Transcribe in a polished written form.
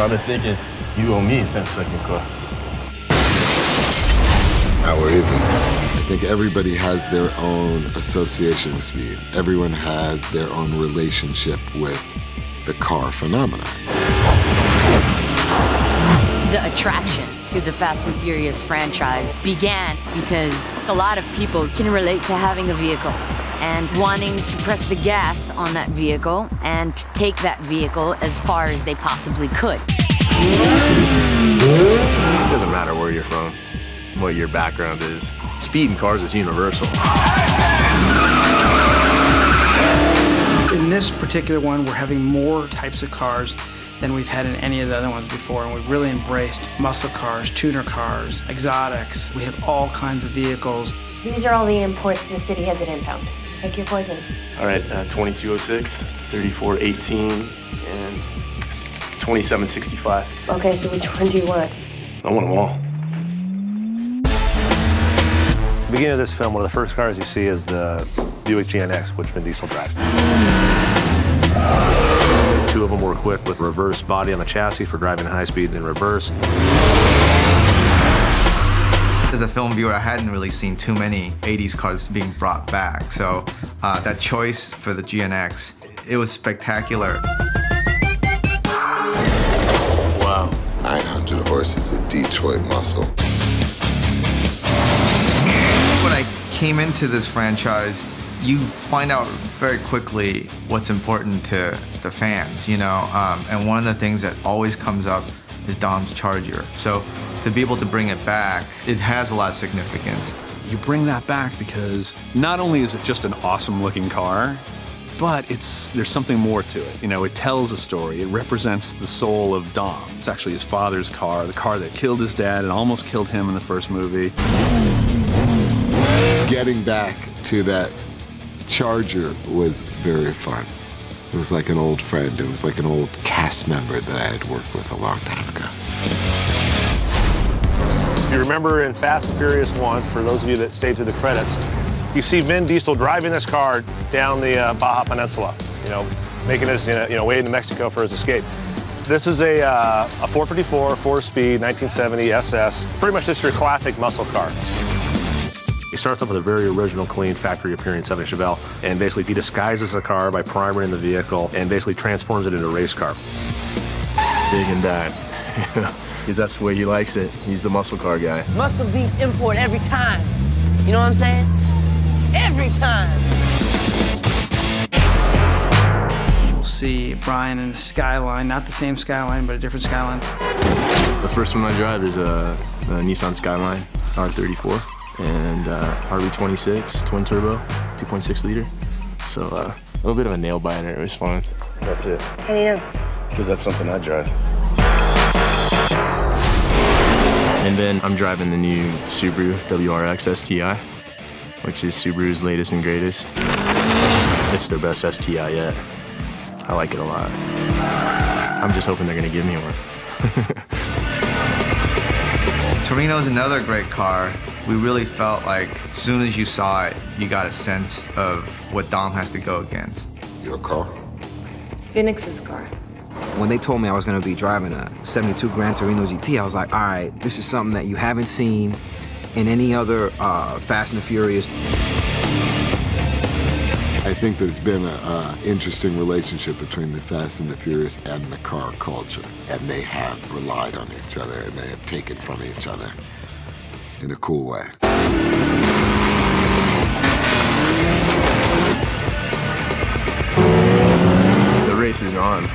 I've been thinking you owe me a 10-second car. Now we're even. I think everybody has their own association with speed. Everyone has their own relationship with the car phenomenon. The attraction to the Fast and Furious franchise began because a lot of people can relate to having a vehicle and wanting to press the gas on that vehicle and take that vehicle as far as they possibly could. It doesn't matter where you're from, what your background is. Speed in cars is universal. In this particular one, we're having more types of cars than we've had in any of the other ones before, and we've really embraced muscle cars, tuner cars, exotics. We have all kinds of vehicles. These are all the imports the city has at impound. Pick your poison. All right, 2206, 3418, and 2765. Okay, so which one do you want? I want them all. At the beginning of this film, one of the first cars you see is the Buick GNX, which Vin Diesel drives. Two of them were equipped with reverse body on the chassis for driving high speed in reverse. As a film viewer, I hadn't really seen too many 80s cars being brought back. So that choice for the GNX, it was spectacular. Wow. 900 horses of Detroit muscle. When I came into this franchise, you find out very quickly what's important to the fans, you know? And one of the things that always comes up is Dom's Charger. So to be able to bring it back, it has a lot of significance. You bring that back because not only is it just an awesome looking car, but there's something more to it. You know, it tells a story. It represents the soul of Dom. It's actually his father's car, the car that killed his dad and almost killed him in the first movie. Getting back to that Charger was very fun. It was like an old friend. It was like an old cast member that I had worked with a long time ago. You remember in Fast and Furious 1, for those of you that stayed through the credits, you see Vin Diesel driving this car down the Baja Peninsula, you know, making his way into Mexico for his escape. This is a 454, 4-speed, 1970 SS, pretty much just your classic muscle car. He starts off with a very original, clean, factory-appearing 7 Chevelle, and basically he disguises the car by primering the vehicle and basically transforms it into a race car. Big and dime. Because that's the way he likes it. He's the muscle car guy. Muscle beats import every time. You know what I'm saying? Every time. We'll see Brian in a Skyline, not the same Skyline, but a different Skyline. The first one I drive is a Nissan Skyline R34 and RB26 twin turbo, 2.6 liter. So a little bit of a nail biter. It was fun. That's it. How do you know? Because that's something I drive. And then I'm driving the new Subaru WRX STI, which is Subaru's latest and greatest. It's their best STI yet. I like it a lot. I'm just hoping they're gonna give me one. Torino's another great car. We really felt like as soon as you saw it, you got a sense of what Dom has to go against. Your car? It's Phoenix's car. When they told me I was going to be driving a 72 Gran Torino GT, I was like, all right, this is something that you haven't seen in any other Fast and the Furious. I think there's been an interesting relationship between the Fast and the Furious and the car culture. And they have relied on each other and they have taken from each other in a cool way. The race is on.